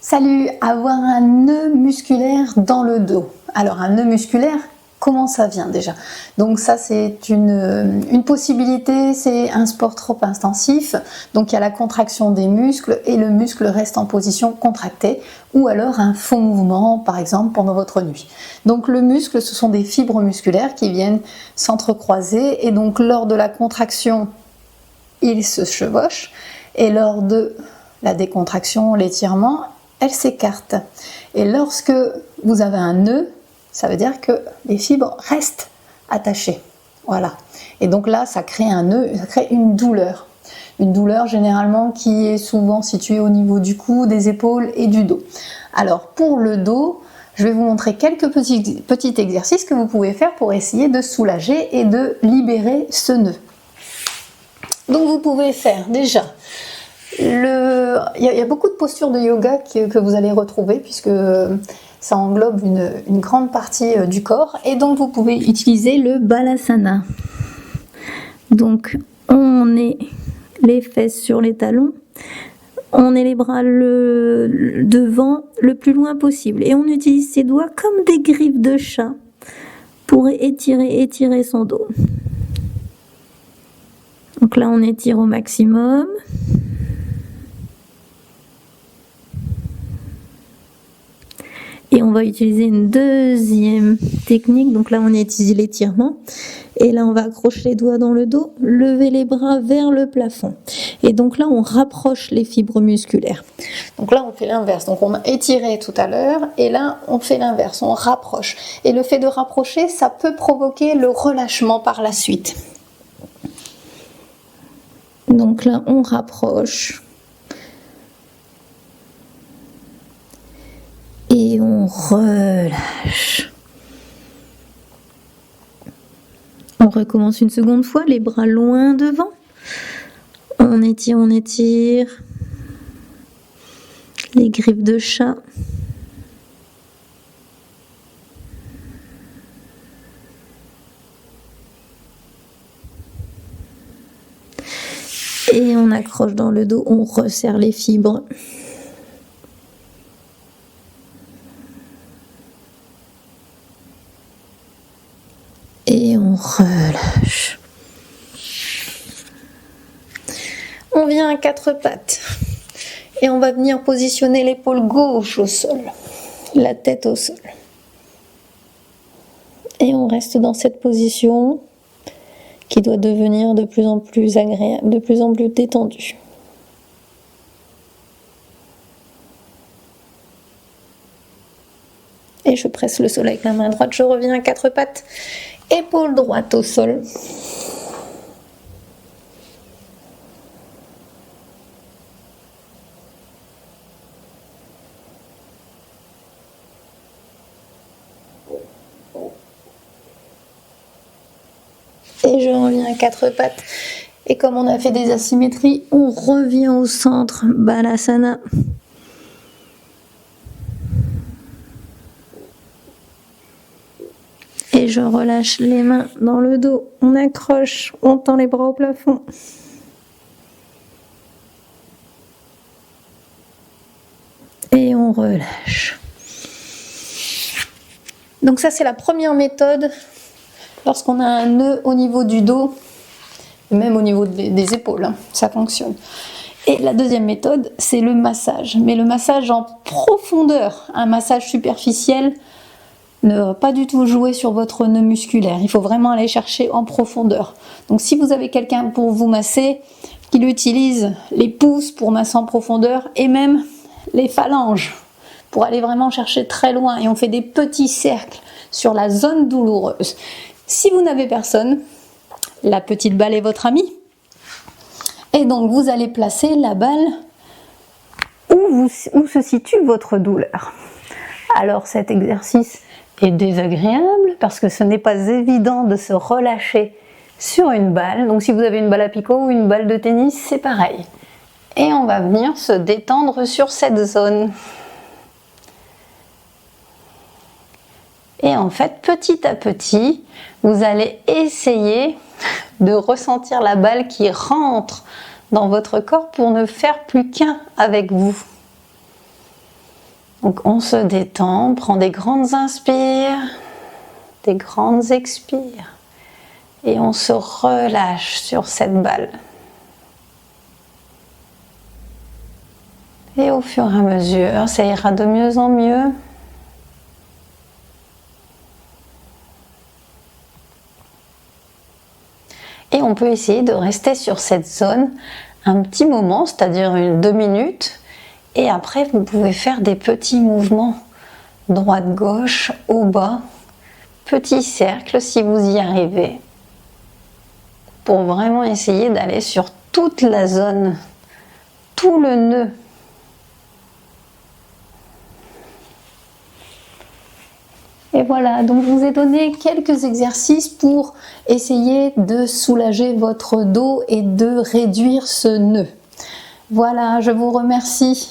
Salut, avoir un nœud musculaire dans le dos. Alors un nœud musculaire, comment ça vient déjà? Donc ça c'est une possibilité, c'est un sport trop intensif, donc il y a la contraction des muscles et le muscle reste en position contractée, ou alors un faux mouvement par exemple pendant votre nuit. Donc le muscle, ce sont des fibres musculaires qui viennent s'entrecroiser et donc lors de la contraction, ils se chevauchent et lors de la décontraction, l'étirement, elle s'écarte. Et lorsque vous avez un nœud, ça veut dire que les fibres restent attachées. Voilà. Et donc là, ça crée un nœud, ça crée une douleur. Une douleur généralement qui est souvent située au niveau du cou, des épaules et du dos. Alors pour le dos, je vais vous montrer quelques petits exercices que vous pouvez faire pour essayer de soulager et de libérer ce nœud. Donc vous pouvez faire déjà il y a beaucoup de postures de yoga que vous allez retrouver puisque ça englobe une grande partie du corps et donc vous pouvez utiliser le balasana. Donc on est les fesses sur les talons, on est les bras devant le plus loin possible et on utilise ses doigts comme des griffes de chat pour étirer son dos. Donc là on étire au maximum. Et on va utiliser une deuxième technique. Donc là, on utilise l'étirement. Et là, on va accrocher les doigts dans le dos, lever les bras vers le plafond. Et donc là, on rapproche les fibres musculaires. Donc là, on fait l'inverse. Donc on a étiré tout à l'heure. Et là, on fait l'inverse. On rapproche. Et le fait de rapprocher, ça peut provoquer le relâchement par la suite. Donc là, on rapproche. Et on relâche. On recommence une seconde fois, les bras loin devant. On étire. Les griffes de chat. Et on accroche dans le dos, on resserre les fibres. Et on relâche. On vient à quatre pattes. Et on va venir positionner l'épaule gauche au sol. La tête au sol. Et on reste dans cette position qui doit devenir de plus en plus agréable, de plus en plus détendue. Et je presse le sol avec la main droite. Je reviens à quatre pattes. Épaule droite au sol. Et je reviens à quatre pattes. Et comme on a fait des asymétries, on revient au centre. Balasana. Et je relâche les mains dans le dos. On accroche, on tend les bras au plafond. Et on relâche. Donc ça, c'est la première méthode lorsqu'on a un nœud au niveau du dos, même au niveau des épaules, hein, ça fonctionne. Et la deuxième méthode, c'est le massage. Mais le massage en profondeur, un massage superficiel, ne va pas du tout jouer sur votre nœud musculaire. Il faut vraiment aller chercher en profondeur. Donc si vous avez quelqu'un pour vous masser, qu'il utilise les pouces pour masser en profondeur et même les phalanges pour aller vraiment chercher très loin. Et on fait des petits cercles sur la zone douloureuse. Si vous n'avez personne, la petite balle est votre amie. Et donc vous allez placer la balle où se situe votre douleur. Alors cet exercice est désagréable parce que ce n'est pas évident de se relâcher sur une balle. Donc si vous avez une balle à picot ou une balle de tennis, c'est pareil. Et on va venir se détendre sur cette zone. Et en fait, petit à petit, vous allez essayer de ressentir la balle qui rentre dans votre corps pour ne faire plus qu'un avec vous. Donc on se détend, on prend des grandes inspires, des grandes expires et on se relâche sur cette balle. Et au fur et à mesure, ça ira de mieux en mieux. Et on peut essayer de rester sur cette zone un petit moment, c'est-à-dire 2 minutes. Et après, vous pouvez faire des petits mouvements droite-gauche, haut bas, petit cercle si vous y arrivez. Pour vraiment essayer d'aller sur toute la zone, tout le nœud. Et voilà, donc je vous ai donné quelques exercices pour essayer de soulager votre dos et de réduire ce nœud. Voilà, je vous remercie.